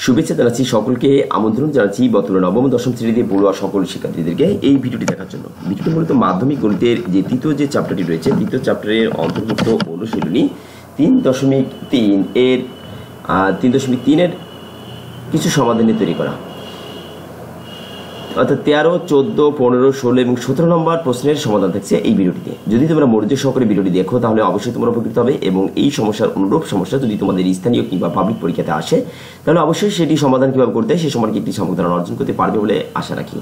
শুভেচ্ছা জানাচ্ছি সকলকে, আমন্ত্রণ জানাচ্ছি বর্তমানে নবম দশম শ্রেণীতে পড়ুয়া সকল শিক্ষার্থীদেরকে এই ভিডিওটি দেখার জন্য। ভিডিওটি মূলত মাধ্যমিক গণিতের যে তৃতীয় যে চ্যাপ্টারটি রয়েছে, তৃতীয় চ্যাপ্টারের অন্তর্ভুক্ত অনুশীলনী 3.3 এর 3.3 এর কিছু সমাধানে তৈরি করা, অর্থাৎ 13, 14, 15, 16 এবং 17 নম্বর প্রশ্নের সমাধান থাকছে এই ভিডিওটিতে। যদি তোমরা মনোযোগ সহকারে ভিডিওটি দেখো তাহলে অবশ্যই তোমরা উপকৃত হবে, এবং এই সমস্যার অনুরূপ সমস্যা যদি তোমাদের স্থানীয় কিংবা পাবলিক পরীক্ষাতে আসে তাহলে অবশ্যই সেটি সমাধান কীভাবে করতে হয় সে সম্পর্কে একটি সম্যক ধারণা অর্জন করতে পারবে বলে আশা রাখি।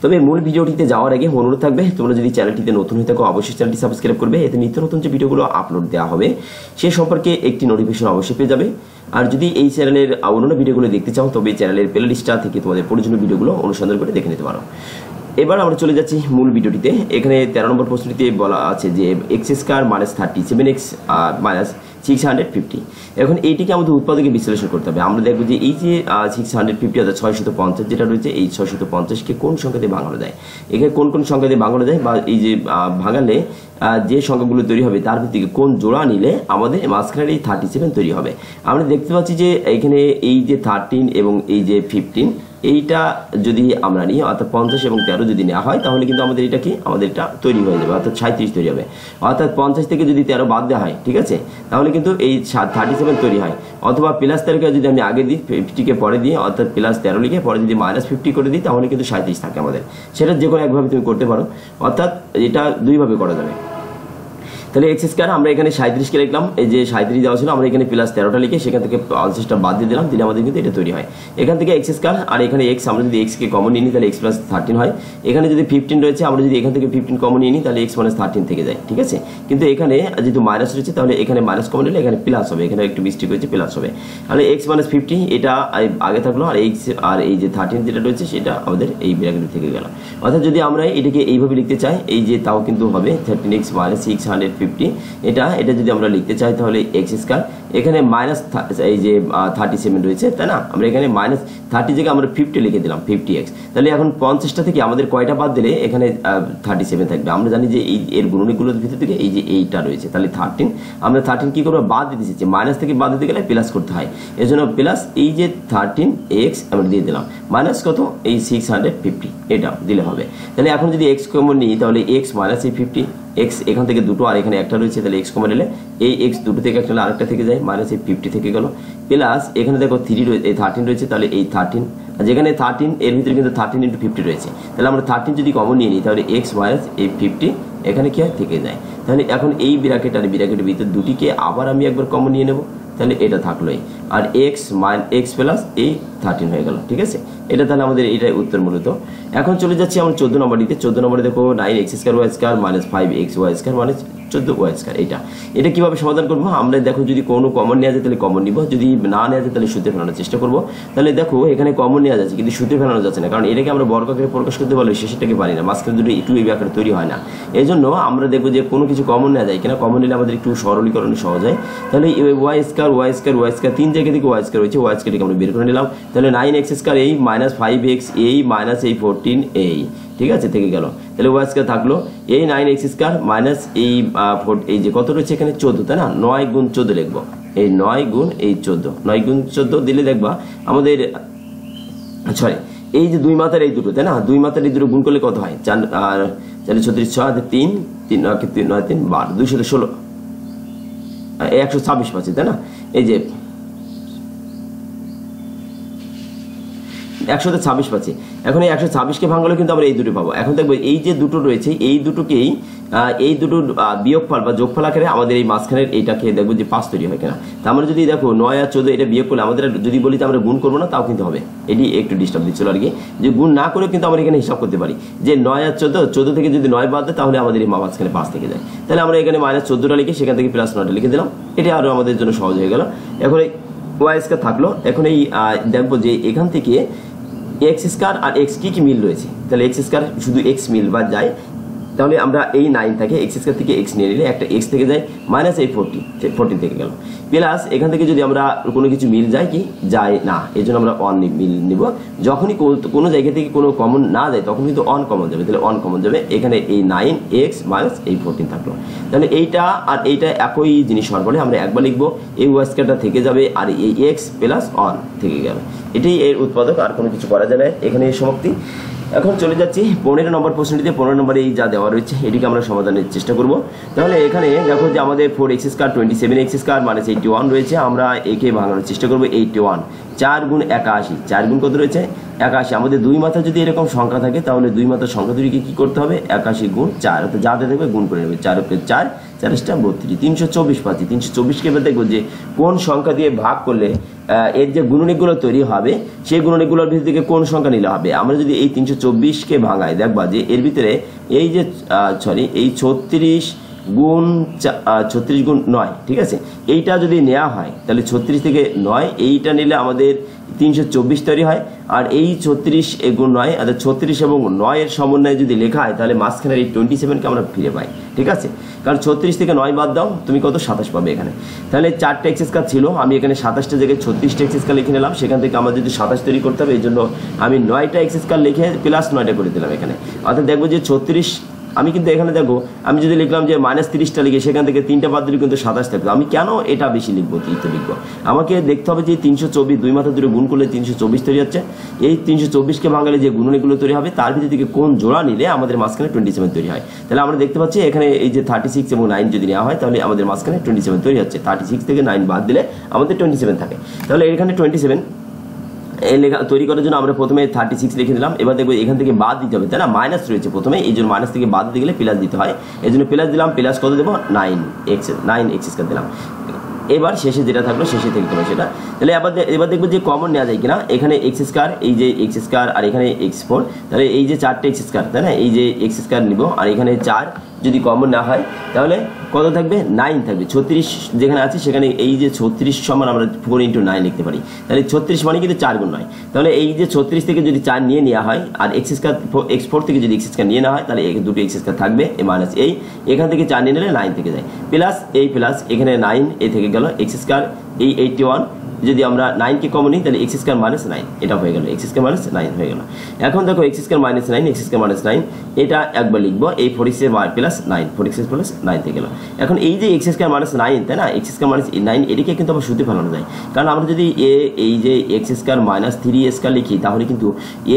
তবে মূল ভিডিওটিতে যাওয়ার আগে অনুরোধ থাকবে, তোমরা যদি চ্যানেলটিতে নতুন হয়ে থাকো অবশ্যই চ্যানেলটি সাবস্ক্রাইব করবে, এতে নিত্য নতুন যে ভিডিওগুলো আপলোড দেওয়া হবে সে সম্পর্কে একটি নোটিফিকেশন অবশ্যই পেয়ে যাবে। আর যদি এই চ্যানেলের অন্যান্য ভিডিওগুলো দেখতে চাও তবে চ্যানেলের প্লে লিস্টটা থেকে তোমাদের প্রয়োজনীয় ভিডিওগুলো অনুসন্ধান করে দেখে নিতে পারো। এবার আমরা চলে যাচ্ছি মূল ভিডিওটিতে। এখানে 13 নম্বর প্রশ্নটিতে বলা আছে যে x² - 37x - 650। এখন এইটিকে আমাদের উৎপাদকে বিশ্লেষণ করতে হবে। আমরা দেখবো যে এই যে 650 অর্থাৎ 650 যেটা রয়েছে, এই 650কে কোন সংখ্যা দিয়ে ভাঙানো যায়, এখানে কোন কোন সংখ্যা দিয়ে ভাঙানো যায়, বা এই যে ভাঙালে যে সংখ্যাগুলো তৈরি হবে তার ভিত্তিতে কোন জোড়া নিলে আমাদের মাঝখানের এই 37 তৈরি হবে। আমরা দেখতে পাচ্ছি যে এখানে এই যে 13 এবং এই যে 15 এইটা যদি আমরা নিই, অর্থাৎ 50 এবং 13 যদি নেওয়া হয় তাহলে কিন্তু আমাদের এটা কি আমাদের এটা তৈরি হয়ে যাবে, অর্থাৎ 37 তৈরি হবে। অর্থাৎ 50 থেকে যদি 13 বাদ দেওয়া হয়, ঠিক আছে, তাহলে কিন্তু এই 37 তৈরি হয়। অথবা প্লাস 13কে যদি আমি আগে দিই, 50কে পরে দিই, অর্থাৎ প্লাস 13 লিখে পরে যদি -50 করে দিই তাহলে কিন্তু 37 থাকে আমাদের। সেটা যে কোনো একভাবে তুমি করতে পারো, অর্থাৎ এটা দুইভাবে করা যাবে। তাহলে x² আমরা এখানে 37কে লিখলাম, এই যে 37 দেওয়া ছিল, আমরা এখানে প্লাস 13টা লিখে সেখান থেকে 50টা বাদ দিয়ে দিলাম, দিলে আমাদের কিন্তু এটা তৈরি হয়। এখান থেকে x² আর এখানে x, আমরা যদি x কে কমন নিয়ে নিই তাহলে x + 13 হয়। এখানে যদি 15 রয়েছে, আমরা যদি এখান থেকে 15 কমন নিয়ে নিই তাহলে x - 13 থেকে যায়, ঠিক আছে। কিন্তু এখানে যেহেতু মাইনাস রয়েছে তাহলে এখানে মাইনাস কমন নিলে এখানে প্লাস হবে, এখানে একটু মিস্টেক হয়েছে, প্লাস হবে। তাহলে x - 50 এটা আগে থাকলো, আর x আর এই যে 13 যেটা রয়েছে সেটা আমাদের এই ব্র্যাকেট থেকে গেল। অর্থাৎ যদি আমরা এটাকে এইভাবে লিখতে চাই, এই যে তাও কিন্তু হবে 13x - 650। এটা যদি আমরা লিখতে চাই তাহলে x², এখানে মাইনাস এই যে 37 রয়েছে, তাই না, আমরা এখানে -30 জায়গায় আমরা 50 লিখে দিলাম, 50x। তাহলে এখন 50টা থেকে আমাদের কয়টা বাদ দিলে এখানে 37 থাকবে। আমরা জানি যে এই এর গুণনীগুলোর ভিতর থেকে এই যে এইটা রয়েছে, তাহলে 13, আমরা 13 কি করবো বাদ দিতে চাইছি, মাইনাস থেকে বাদ দিতে গেলে প্লাস করতে হয়, এই জন্য প্লাস এই যে 13x আমরা দিয়ে দিলাম, মাইনাস কত এই 650 এটা দিলে হবে। তাহলে এখন যদি x কমন নিই তাহলে x - এই 50, x এখান থেকে দুটো আর এখানে একটা রয়েছে, তাহলে x কমন নিলে এই x দুটো থেকে একটা আরেকটা থেকে যায়, মাইনাস এই 50 থেকে গেল, প্লাস এখানে দেখো 3 রয়েছে, এই 13 রয়েছে, তাহলে এই 13, আর যেখানে 13 এর ভিতরে কিন্তু 13 × 50 রয়েছে, তাহলে আমরা 13 যদি কমন নিয়ে নিই তাহলে x - এই 50 এখানে কি হয় থেকে যায়। তাহলে এখন এই ব্র্যাকেট আর ব্র্যাকেটের ভিতরে দুটিকে আবার আমি একবার কমন নিয়ে নেব, তাহলে এটা থাকলোই, আর x + এই 13 হয়ে গেল, ঠিক আছে। এটা তাহলে আমাদের এটাই উত্তর মূলত। এখন চলে যাচ্ছি আমরা 14 নম্বরটিতে। 14 নম্বরে দেখো 9x² y² - 5xy² - 14y²। এটা কিভাবে সমাধান করবো, আমরা দেখো যদি কোনো কমন নেওয়া যায় তাহলে কমন নিব, যদি না নেওয়া যায় তাহলে সূত্রে ফেলানোর চেষ্টা করবো। তাহলে দেখো এখানে কমন নেওয়া যাচ্ছে কিন্তু সূত্রে ফেলানো যাচ্ছে না, কারণ এটাকে আমরা বর্গ আকারে প্রকাশ করতে পারলে শেষেরটাকে পারি না, মাঝখানে দুটো একটু এই আকারে তৈরি হয় না। এই জন্য আমরা দেখবো যে কোনো কিছু কমন নেওয়া যায় কিনা, কমন নিলে আমাদের একটু সরলীকরণে সহজ হয়। তাহলে y² 3 জায়গা থেকে y² রয়েছে, y²কে আমরা বের করে নিলাম। তাহলে 9x² এই -5x এই মাইনাস এই 14 এই, ঠিক আছে, থেকে গেল। তাহলে y² থাকলো এই 9x² মাইনাস এই যে কত রয়েছে এখানে 14, তাই না, 9 × 14 লিখবো, এই 9 × এই 14, 9 × 14 দিলে দেখবা আমাদের সরি এই যে 2 মাথার এই দুটো, তাই না, 2 মাথার এই দুটো গুণ করলে কত হয়, 4 আর 4 36 6 3 3 9 3 9 3 12 216 126 পাচ্ছি, তাই না। এই যে 126 পাচ্ছি। এখন এই 126কে ভাঙলে কিন্তু আমরা এই দুটো পাবো। এখন দেখবো এই যে দুটো রয়েছে এই দুটোকেই এই দুটোর বিয়োগফল বা যোগফল আকারে আমাদের এই মাঝখানের এইটাকে দেখবো যে 5 তৈরি হয় কিনা। তা আমরা যদি দেখো 9 আর 14 এটা বিয়োগ করলে আমাদের যদি বলি আমরা গুণ করবো না তাও কিন্তু হবে, এটি একটু ডিস্টার্ব দিচ্ছিল আর কি, যে গুণ না করে কিন্তু আমরা এখানে হিসাব করতে পারি যে 9 আর 14 থেকে যদি 9 বাদ দেয় তাহলে আমাদের এই মাঝখানে 5 থেকে যায়। তাহলে আমরা এখানে -14টা লিখে সেখান থেকে +9টা লিখে দিলাম, এটা আরও আমাদের জন্য সহজ হয়ে গেল। এখন এই y² থাকলো। এখন এই দেখবো যে এখান থেকে x² আর x কি মিল রয়েছে, তাহলে x² শুধু x মিল বা যায়, তাহলে আমরা এই 9 থেকে এক্স স্কয়ার থেকে এক্স নিয়ে নিলে একটা এক্স থেকে যায় মাইনাস এই 14 থেকে গেল, প্লাস এখান থেকে যদি আমরা কোনো কিছু মিল যায় কি যায় না, এই জন্য আমরা অন মিল নিব। যখনই কোনো জায়গা থেকে কোনো কমন না যায় তখন কিন্তু অন কমন যাবে, তাহলে অন কমন যাবে, এখানে এই 9x মাইনাস এই 14 থাকলো। তাহলে এইটা আর এইটা একই জিনিস হওয়ার পরে আমরা একবার লিখবো, এই ওয়াই স্কয়ারটা থেকে যাবে আর এই এক্স প্লাস অন থেকে যাবে, এটাই এর উৎপাদক, আর কোনো কিছু করা যায় না। এখানে এই সমাপ্তি। এখন চলে যাচ্ছি 15 নম্বর প্রশ্নটিতে। 15 নম্বরে এই যা দেওয়া রয়েছে এটিকে আমরা সমাধানের চেষ্টা করব। তাহলে এখানে দেখো যে আমাদের 4x square 27x square minus 81 রয়েছে, আমরা একে ভাঙানোর চেষ্টা করব। 81 4 গুণ 81, 4 গুণ কত রয়েছে 81। আমাদের দুই মাথা যদি এরকম সংখ্যা থাকে তাহলে দুই মাথার সংখ্যা দুটিকে কি করতে হবে 81 গুণ 4, অর্থাৎ যাতে দেখবে গুণ করে নেবে, 4 + 4 4 32, 324 পাচ্ছি। 324কে এবার দেখবো যে কোন সংখ্যা দিয়ে ভাগ করলে এর যে গুণনীগুলো তৈরি হবে সেই গুণনীগুলোর ভিতর থেকে কোন সংখ্যা নিলে হবে। আমরা যদি এই 324কে ভাঙাই দেখবা যে এর ভিতরে এই যে এই 36 গুণ 9, ঠিক আছে, এইটা যদি নেওয়া হয় তাহলে 36 থেকে 9 এইটা নিলে আমাদের 324 তৈরি হয়। আর এই 36 গুণ 9 অর্থাৎ 36 এবং 9 এর সমন্বয়ে যদি লেখা হয় তাহলে মাঝখানের এই 27কে আমরা ফিরে পাই, ঠিক আছে। কারণ 36 থেকে 9 বাদ দাও তুমি কত 27 পাবে এখানে। তাহলে 4টা এক্স স্কয়ার ছিল, আমি এখানে 27টা জায়গায় 36টা এক্স স্কয়ার লিখে নিলাম, সেখান থেকে আমাদের যদি 27 তৈরি করতে হবে এই জন্য আমি 9টা এক্স স্কয়ার লিখে প্লাস 9টা করে দিলাম এখানে। অর্থাৎ দেখবো যে 36, আমি কিন্তু এখানে দেখো আমি যদি লিখলাম যে -30টা লিখে সেখান থেকে 3টা বাদ দিলে কিন্তু 27 থাকবে। আমি কেন এটা বেশি লিখবো তৃতীয় লিখবো, আমাকে দেখতে হবে যে 324 দুই মাথা ধরে গুণ করলে 324 তৈরি হচ্ছে। এই 324কে ভাঙালে যে গুণনীগুলো তৈরি হবে তার ভিতর থেকে কোন জোড়া নিলে আমাদের মাঝখানে 27 তৈরি হয়। তাহলে আমরা দেখতে পাচ্ছি এখানে এই যে 36 এবং 9 যদি নেওয়া হয় তাহলে আমাদের মাঝখানে 27 তৈরি হচ্ছে। 36 থেকে 9 বাদ দিলে আমাদের 27 থাকে। তাহলে এখানে 27 এই লেখা তৈরি করার জন্য আমরা প্রথমে 36 লিখে দিলাম। এবার দেখবো এখান থেকে বাদ দিতে হবে, তাই না, মাইনাস রয়েছে প্রথমে, এই জন্য মাইনাস থেকে বাদ দিতে গেলে প্লাস দিতে হয়, এই জন্য প্লাস দিলাম। প্লাস কত দেবো 9x স্কয়ার দিলাম। এবার শেষে যেটা থাকলো শেষে থেকে দেবো সেটা। তাহলে এবার দেখবো যে কমন নেওয়া যায় কিনা। এখানে এক্স স্কয়ার, এই যে এক্স স্কয়ার আর এখানে x4, তাহলে এই যে 4টে এক্স স্কয়ার, তাই না, এই যে এক্স স্কয়ার নিব আর এখানে 4 যদি কমন না হয় তাহলে কত থাকবে 9 থাকবে। 36 যেখানে আছে সেখানে এই যে 36 সমান আমরা 4 × 9 লিখতে পারি। তাহলে 36 মানে কিন্তু 4 গুণ 9। তাহলে এই যে 36 থেকে যদি 4 নিয়ে নেওয়া হয় আর এক্স স্কয়ার x4 থেকে যদি এক্স স্কয়ার নিয়ে নেওয়া হয় তাহলে দুটো এক্স স্কয়ার থাকবে, মাইনাস এই এখান থেকে 4 নিয়ে নিলে 9 থেকে যায়, প্লাস এই প্লাস এখানে 9 এই থেকে গেল এক্স স্কয়ার এই 81, যদি আমরা 9কে কমন নিই তাহলে এক্স স্কয়ার মাইনাস 9 এটা হয়ে গেল, এক্স স্কয়ার মাইনাস 9 হয়ে গেল। এখন দেখো x square minus 9 x square minus 9 এটা একবার লিখবো, এই 4x প্লাস 9 4x প্লাস 9 থেকে গেল। এখন এই যে এক্স স্কয়ার মাইনাস 9, তাই না, এক্স স্কয়ার মাইনাস 9 এটিকে কিন্তু আবার সূত্রে ফেলানো যায়। কারণ আমরা যদি এই যে x square minus 3a square লিখি তাহলে কিন্তু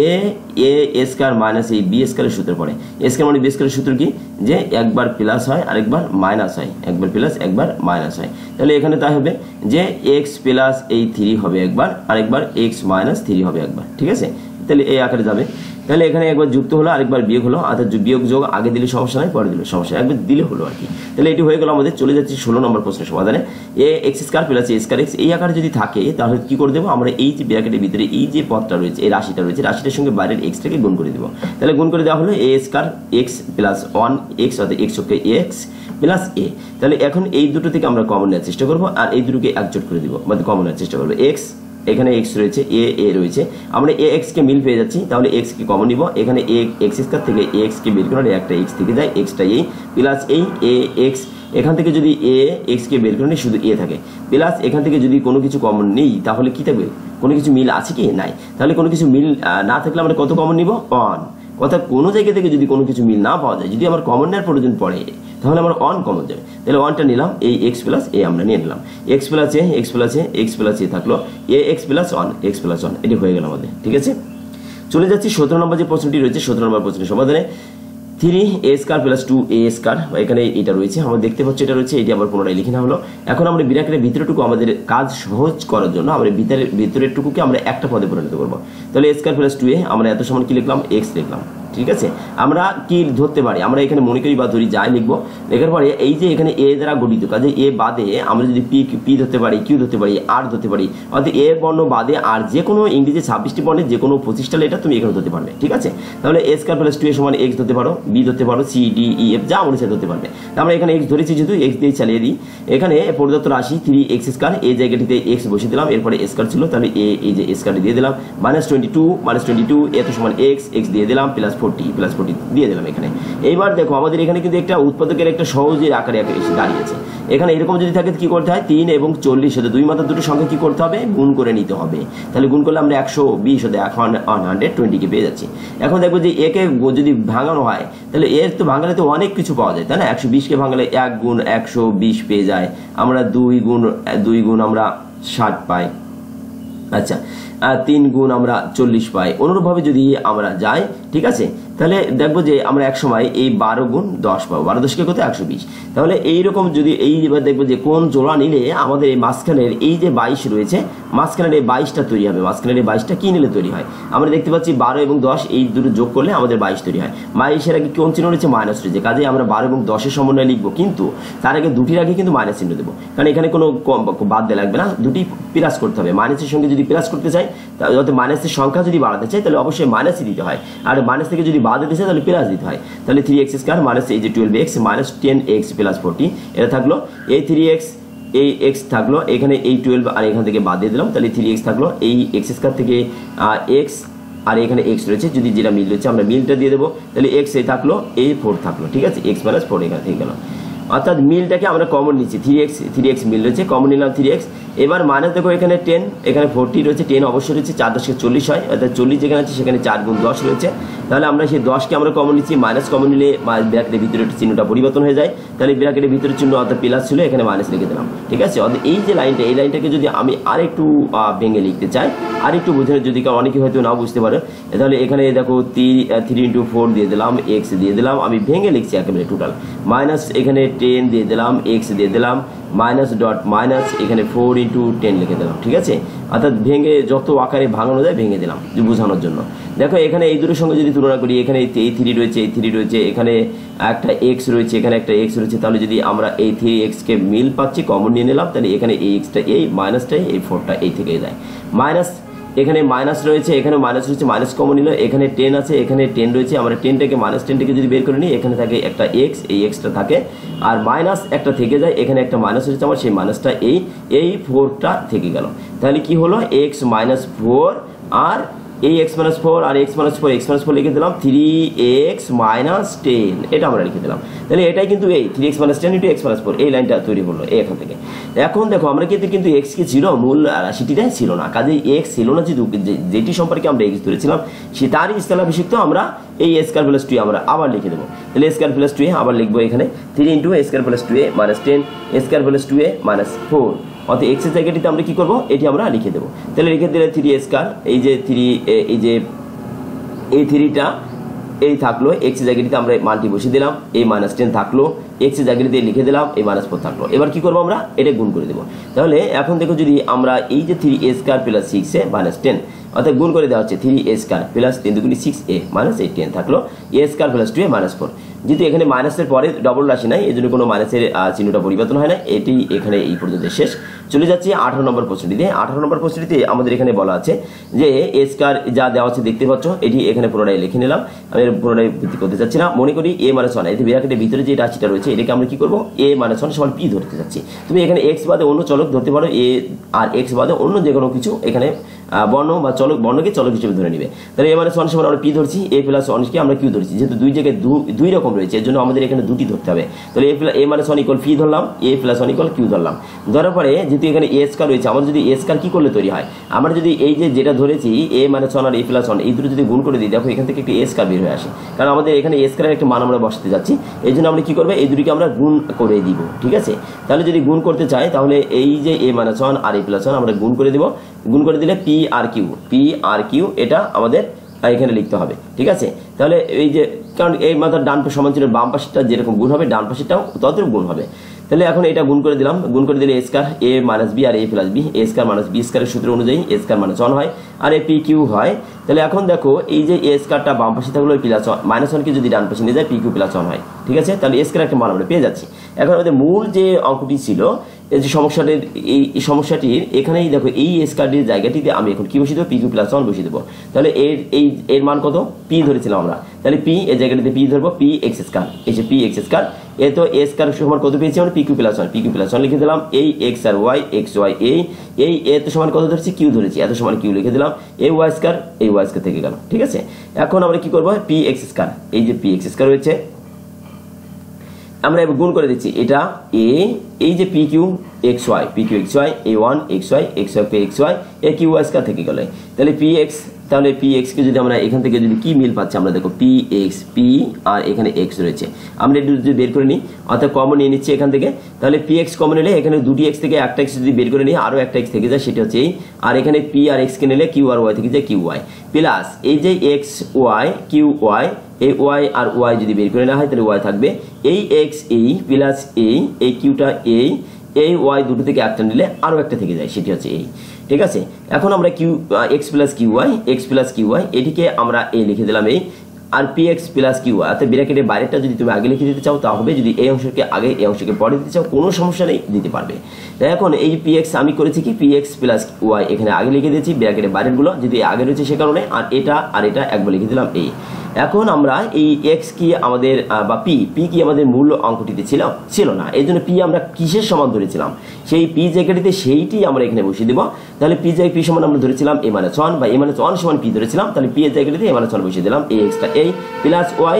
a স্কয়ার মাইনাস এই b স্কয়ারের সূত্র পড়ে। a স্কয়ার মানে b স্কয়ারের সূত্র কি, যে একবার প্লাস হয় আরেকবার মাইনাস হয়, একবার প্লাস একবার মাইনাস হয়। তাহলে এখানে তাই হবে যে x প্লাস এই 3 হবে একবার, আরেকবার x মাইনাস 3 হবে একবার, ঠিক আছে। তাহলে এই আকারে যাবে। তাহলে এখানে একবার যুক্ত হলো আরেকবার বিয়োগ হলো, অর্থাৎ বিয়োগ যোগ আগে দিলে সমস্যা নাই, পরে দিলে সমস্যা, একবার দিলে হলো আর কি। তাহলে এটি হয়ে গেল আমাদের। চলে যাচ্ছি 16 নম্বর প্রশ্নের সমাধানে। এক্স স্কয়ার প্লাস এ স্কয়ার এক্স এই আকারে যদি থাকে তাহলে কি করে দেবো আমরা, এই যে ব্র্যাকেটের ভিতরে এই যে পদটা রয়েছে এই রাশিটা রয়েছে রাশিটার সঙ্গে বাইরের এক্সটাকে গুণ করে দেবো। তাহলে গুণ করে দেওয়া হলো এ স্কয়ার এক্স প্লাস 1x অর্থাৎ x ওকে এক্স প্লাস এ। তাহলে এখন এই দুটো থেকে আমরা কমন নেওয়ার চেষ্টা করবো আর এই দুটোকে একজোট করে দিব, মানে কমন নেওয়ার চেষ্টা করবো। এক্স এখানে x রয়েছে এ রয়েছে, আমরা ax কে মিল পেয়ে যাচ্ছি, তাহলে x কে কমন নিব। এখানে x স্কয়ার থেকে ax কে বের করলে একটা x থেকে যায়, xটা এই প্লাস এই ax, এখান থেকে যদি ax কে বের করলে শুধু a থাকে, প্লাস এখান থেকে যদি কোনো কিছু কমন নেই তাহলে কি থাকবে, কোনো কিছু মিল আছে কি নাই। তাহলে কোনো কিছু মিল না থাকলে আমরা কত কমন নিব 1, অর্থাৎ কোনো জায়গা থেকে যদি কোনো কিছু মিল না পাওয়া যায়, যদি আমার কমন নেওয়ার প্রয়োজন পড়ে তাহলে আমার 1 কমন যাবে। তাহলে 1টা নিলাম, এই x প্লাস a আমরা নিয়ে নিলাম, x প্লাস a থাকলো ax প্লাস 1 x প্লাস 1, এটি হয়ে গেল আমাদের, ঠিক আছে। চলে যাচ্ছি 17 নম্বর যে প্রশ্নটি রয়েছে। 17 নম্বর প্রশ্নের সমাধানে 3a square plus 2a square, এখানে এটা রয়েছে আমরা দেখতে পাচ্ছি, এটা রয়েছে, এটি আবার পুনরায় লিখে নেওয়া হলো। এখন আমরা ব্র্যাকেটের ভিতরেটুকু আমাদের কাজ সহজ করার জন্য আমরা ভিতরের টুকুকে আমরা একটা পদে পরিণত করবো। তাহলে a স্কয়ার প্লাস 2a আমরা এত সমান কি লিখলাম x লিখলাম, ঠিক আছে। আমরা কি ধরতে পারি, আমরা এখানে মনে করি বা ধরি যাই লিখবো, লেখার পরে এই যে এখানে এ দ্বারা গঠিত, কাজে এ বাদে আমরা যদি পি ধরতে পারি, কিউ ধরতে পারি, আর ধরতে পারি, অর্থাৎ এ বর্ণ বাদে আর যে কোনো ইংরেজি 26টি বর্ণের যে কোনো 25টা লেটার তুমি এখানে ধরতে পারবে, ঠিক আছে। তাহলে এ স্কয়ার প্লাস 2a সমান x ধরতে পারো, বি ধরতে পারো, সি ডি ই এফ যা মনে ধরতে পারবে। আমরা এখানে x ধরেছি যেহেতু x দিয়ে চালিয়ে দিই। এখানে প্রদত্ত রাশি 3x স্কয়ার, এই জায়গাটিতে x বসিয়ে দিলাম, এরপরে স্কয়ার ছিল তাহলে এই যে স্কয়ারটি দিয়ে দিলাম, -22 এত সমান x দিয়ে দিলাম প্লাস 14 40 প্লাস 40 দিয়ে দিলাম এখানে। এইবার দেখো আমাদের এখানে কিন্তু একটা উৎপাদকের একটা সহজের আকারে এসে দাঁড়িয়েছে। এখানে এরকম যদি থাকে কি করতে হয়, 3 এবং 40 সাথে দুই মাথার দুটো সংখ্যা কি করতে হবে, গুণ করে নিতে হবে। তাহলে গুণ করলে আমরা 120 হতে 120 কে পেয়ে যাচ্ছি। এখন দেখবো যে একে যদি ভাঙানো হয় তাহলে এর তো ভাঙালে তো অনেক কিছু পাওয়া যায়, তাই না? 120 কে ভাঙালে 1 গুণ 120 পেয়ে যায়, আমরা 2 গুণ আমরা 60 পাই, আচ্ছা 3 গুণ আমরা 40 পাই। অনুরূপভাবে যদি আমরা যাই, ঠিক আছে, তাহলে দেখবো যে আমরা এক সময় এই 12 গুণ 10 পাবো, 12 10 কে কত 120। তাহলে এইরকম যদি এইবার দেখবো যে কোন জোড়া নিলে আমাদের এই মাঝখানের এই যে 22 রয়েছে, মাঝখানের এই 22টা তৈরি হবে। মাঝখানের এই 22টা কি নিলে তৈরি হয়, আমরা দেখতে পাচ্ছি 12 এবং 10 এই দুটো যোগ করলে আমাদের 22 তৈরি হয়। 22-এর আগে কোন চিহ্ন রয়েছে, মাইনাস রয়েছে, কাজে আমরা 12 এবং 10-এর সমন্বয় লিখবো, কিন্তু তার আগে দুটির আগে কিন্তু মাইনাস চিহ্ন দেবো, কারণ এখানে কোনো বাদ দেওয়া লাগবে না, দুটি প্লাস করতে হবে। মাইনাসের সঙ্গে যদি প্লাস করতে চাই, যাতে মাইনাসের সংখ্যা যদি বাড়াতে চাই তাহলে অবশ্যই মাইনাসই দিতে হয়, আর মাইনাস থেকে যদি বাদ দিতে চাই তাহলে প্লাস দিতে হয়। তাহলে 3x² মাইনাস এই যে 12x মাইনাস 10x প্লাস 40 এটা থাকলো, এই 3x এই x থাকলো, এখানে এই 12 আর এখান থেকে বাদ দিয়ে দিলাম, তাহলে 3x থাকলো, এই x² থেকে x আর এখানে x রয়েছে, যদি যেটা মিল রয়েছে আমরা মিলটা দিয়ে দেবো, তাহলে x এই থাকলো, এই 4 থাকলো, ঠিক আছে, x মাইনাস 4 এখানে থেকে গেল। অর্থাৎ মিলটাকে আমরা কমন নিচ্ছি, 3x মিল রয়েছে, কমন নিলাম 3x। এবার মাইনাস দেখো এখানে 10, এখানে 40 রয়েছে, 10 অবশ্যই রয়েছে, 4 10 কে 40 হয়, অর্থাৎ 40 যেখানে আছে সেখানে 4 গুণ 10 রয়েছে। তাহলে আমরা সেই 10কে আমরা কমন নিচ্ছি, মাইনাস কমন নিলে ব্র্যাকেটের ভিতরে চিহ্নটা পরিবর্তন হয়ে যায়, তাহলে ব্র্যাকেটের ভিতরে চিহ্ন অর্থাৎ প্লাস ছিল, এখানে মাইনাস লিখে দিলাম, ঠিক আছে। অর্থাৎ এই যে লাইনটা, এই লাইনটাকে যদি আমি আরেকটু ভেঙে লিখতে চাই, আরেকটু বোঝানো, যদি অনেকে হয়তো নাও বুঝতে পারে, তাহলে এখানে দেখো 3 × 4 দিয়ে দিলাম, x দিয়ে দিলাম, আমি ভেঙে লিখছি একেবারে টোটাল, মাইনাস এখানে 10 দিয়ে দিলাম, x দিয়ে দিলাম, মাইনাস ডট মাইনাস এখানে 4 × 10 লিখে দিলাম, ঠিক আছে। অর্থাৎ ভেঙে যত আকারে ভাঙানো যায় ভেঙে দিলাম বোঝানোর জন্য। দেখো এখানে এই দুটোর সঙ্গে যদি তুলনা করি, এখানে এই 3 রয়েছে, এই 3 রয়েছে, এখানে একটা x রয়েছে, এখানে একটা x রয়েছে, তাহলে যদি আমরা এই 3x কে মিল পাচ্ছি, কমন নিয়ে নিলাম, তাহলে এখানে এই xটা এই মাইনাসটা এই 4টা এই থেকে যায়, মাইনাস এখানে মাইনাস রয়েছে, এখানে মাইনাস রয়েছে, মাইনাস কমন নিল, এখানে 10 আছে, এখানে 10 রয়েছে, আমরা 10টাকে মাইনাস 10টাকে যদি বের করে নিই, এখানে থাকে একটা x, এই xটা থাকে, আর মাইনাস একটা থেকে যায়, এখানে একটা মাইনাস রয়েছে আমার, সেই মাইনাসটা এই 4টা থেকে গেল। তাহলে কি হলো, x মাইনাস 4 আর এই x মাইনাস 4 আর x মাইনাস 4 লিখে দিলাম, 3x মাইনাস 10 এটা আমরা লিখে দিলাম। তাহলে এটাই কিন্তু এই 3x মাইনাস 10 × x মাইনাস 4 এই লাইনটা তৈরি হলো এখান থেকে। এখন দেখো আমরা কিন্তু x কি ছিল, মূল রাশিটিটাই ছিল না, কাজে x ছিল না, যেটি সম্পর্কে আমরা x ধরেছিলাম সে তারই স্থলাভিষিক্ত আমরা এই a² + 2 আমরা আবার লিখে দেবো। তাহলে a² + 2 আবার লিখবো এখানে, 3 × a² + 2a minus 10 a² + 2a minus 4, অর্থাৎ x এর জায়গাটিতে আমরা কি করবো, এটি আমরা লিখে দেবো। তাহলে লিখে দিলে 3a², এই যে 3 এই যে এই 3টা এই থাকলো, x এর জায়গাটিতে আমরা মানটি বসিয়ে দিলাম, এই মাইনাস 10 থাকলো, x এর জায়গাটিতে লিখে দিলাম, এই মাইনাস 4 থাকলো। এবার কি করবো, আমরা এটা গুণ করে দেবো। তাহলে এখন দেখো যদি আমরা এই যে 3a² + 6a মাইনাস 10, অর্থাৎ গুণ করে দেওয়া হচ্ছে 3a² + 3 × 6a মাইনাস 10 থাকলো, a² + 2a মাইনাস 4। যেহেতু এখানে মাইনাসের পরে ডবল রাশি নাই, এই জন্য কোনো মাইনাসের চিহ্নটা পরিবর্তন হয় না, এটি এখানে এই পর্যন্ত শেষ। চলে যাচ্ছি 18 নম্বর প্রশ্নটিতে। 18 নম্বর প্রশ্নটিতে আমাদের এখানে বলা আছে যে a² যা দেওয়া আছে দেখতে পাচ্ছ, এটি এখানে পুরোটাই লিখে নিলাম, আমি পুরোটাই ভিত্তি করতে চাচ্ছি না। মনে করি a - 1, এই ব্র্যাকেটের ভিতরে যে রাশিটা রয়েছে এটাকে আমরা কি করব, a - 1 সমান p ধরতে চাচ্ছি। তুমি এখানে x বাদে অন্য চলক ধরতে পারো, a আর x বাদে অন্য যে কোনো কিছু এখানে বর্ণ বা বর্ণকে চলক হিসেবে ধরে নিবে। তাহলে a - 1 সমান আমরা p ধরছি, a + 1 কে আমরা q ধরছি, যেহেতু দুই জায়গায় দুই রকম রয়েছে এর জন্য আমাদের এখানে দুটি ধরতে হবে। তাহলে a - 1 = p ধরলাম, a + 1 = q ধরলাম। ধরার পরে যেহেতু এখানে a² রয়েছে, আমাদের যদি a² কি করলে তৈরি হয়, আমরা যদি এই যে যেটা ধরেছি a - 1 আর a + 1 এই দুটো যদি গুণ করে দিই, দেখো এখান থেকে একটি a² বের হয়ে আসে, কারণ আমাদের এখানে a² এর একটা মান আমরা বসাতে যাচ্ছি, এই জন্য আমরা কি করবো, এই দুটিকে আমরা গুণ করে দিব, ঠিক আছে। তাহলে যদি গুণ করতে চাই তাহলে এই যে a - 1 আর a + 1 আমরা গুণ করে দিব, গুণ করে দিলে p আর q এটা আমাদের এখানে লিখতে হবে, ঠিক আছে। তাহলে এই যে কারণ এই মাথার ডান পাশ সমান ছিল বাম পাশটা যেরকম গুণ হবে ডান পাশেরটাও ততটুকু গুণ হবে। তাহলে এখন এটা গুণ করে দিলাম, গুণ করে দিলে a² a - b R a + b, a² - b² এর সূত্র অনুযায়ী a² - 1 হয় আর a p q হয়। তাহলে এখন দেখো এই যে a² বাম পাশে থাকলো, -1 কে যদি ডান পাশে নিয়ে যায় p q + 1 হয়, ঠিক আছে। তাহলে a² একটা মান আমরা পেয়ে যাচ্ছি। এখন আমাদের মূল যে অঙ্কটি ছিল এই যে সমস্যাটির এই সমস্যাটির এখানেই দেখো এই স্কয়ারের জায়গাটিতে আমি এখন কি বসিয়ে দেবো, PQ + 1 বসিয়ে দেবো। তাহলে এর মান কত, p ধরেছিলাম আমরা, তাহলে p এর জায়গাটিতে p ধরবো, px স্কয়ার, এই যে px স্কয়ার, এ তো a স্কয়ার সমান কত পেয়েছি আমরা, PQ + 1, PQ + 1 লিখে দিলাম। এই x আর y, xy এই a তো সমান কত ধরেছি, q ধরেছি, এত সমান q লিখে দিলাম। এই y স্কয়ার, এই y স্কয়ার থেকে গেল, ঠিক আছে। এখন আমরা কি করব, px স্কয়ার, এই যে px স্কয়ার হয়েছে, আমরা এবার গুণ করে দিচ্ছি, এটা a, এই যে PQ xy, a1 xy xy a q y square থেকে গেল, তাহলে px, তাহলে px কে যদি আমরা এখান থেকে যদি কি মিল পাচ্ছি আমরা দেখো, px p আর এখানে x রয়েছে, আমরা এটা যদি বের করে নিই, অর্থাৎ কমন নিয়ে নিচ্ছি এখান থেকে, তাহলে px কমন নিলে এখানে দুটি x থেকে একটা x যদি বের করে নিই, আরো একটা x থেকে যায়, সেটা হচ্ছে এই, আর এখানে p আর x কে নিলে q আর y থেকে যায় qy, প্লাস এই যে x y qy, এই y আর y যদি বের করে নেওয়া হয় তাহলে y থাকবে, এই x এই প্লাস এই qটা এই y দুটো থেকে একটা নিলে আরো একটা থেকে যায়, সেটি হচ্ছে এই, ঠিক আছে। এখন আমরা x + qy এটিকে আমরা a লিখে দিলাম এই, আর px + qy, অর্থাৎ ব্র্যাকেটের বাইরেটা যদি তুমি আগে লিখে দিতে চাও তা হবে, যদি এই অংশকে আগে এই অংশকে পরে দিতে চাও কোনো সমস্যা নেই, দিতে পারবে। তাই এখন এই px আমি করেছি কি, px + y এখানে আগে লিখে দিয়েছি, ব্র্যাকেটের বাইরেগুলো যদি আগে রয়েছে সে কারণে, আর এটা একবার লিখে দিলাম এই। এখন আমরা এই x কি আমাদের বা p কি আমাদের মূল অঙ্কটিতে ছিল না, এই জন্য p আমরা কিসের সমান ধরেছিলাম, সেই p জায়গাটিতে সেইটি আমরা এখানে বসিয়ে দেবো। তাহলে p সমান আমরা ধরেছিলাম a - 1 বা a - 1 সমান p ধরেছিলাম, তাহলে p এর জায়গাটিতে a - 1 বসিয়ে দিলাম, ax টা a plus y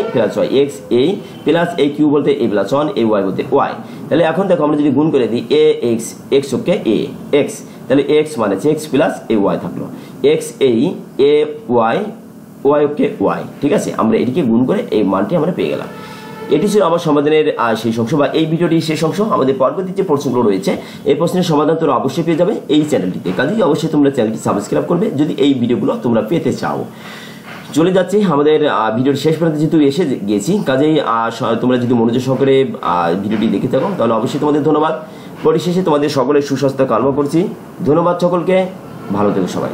x a plus a q বলতে a + 1, a y বলতে y। তাহলে এখন দেখো আমরা যদি গুণ করে দিই, x ওকে a x, তাহলে x মানে x প্লাস a y থাকলো, x a y okay y, ঠিক আছে। আমরা এটিকে গুণ করে এই মানটি আমরা পেয়ে গেলাম। এটি ছিল আমার সমাধানের শেষ অংশ বা এই ভিডিওটির শেষ অংশ। আমাদের পরবর্তী যে প্রশ্নগুলো রয়েছে এই প্রশ্নের সমাধান তোমরা অবশ্যই পেয়ে যাবে এই চ্যানেলটিতে, কাজেই অবশ্যই তোমরা চ্যানেলটি সাবস্ক্রাইব করবে যদি এই ভিডিওগুলো তোমরা পেতে চাও। চলে যাচ্ছি আমাদের ভিডিওর শেষ পর্যন্ত, যেহেতু এসে গিয়েছি, কাজেই তোমরা যদি মনোযোগ সহকারে ভিডিওটি দেখে থাকো তাহলে অবশ্যই তোমাদের ধন্যবাদ। পরিশেষে তোমাদের সকলের সুস্বাস্থ্য কামনা করছি। ধন্যবাদ সকলকে, ভালো থেকো সবাই।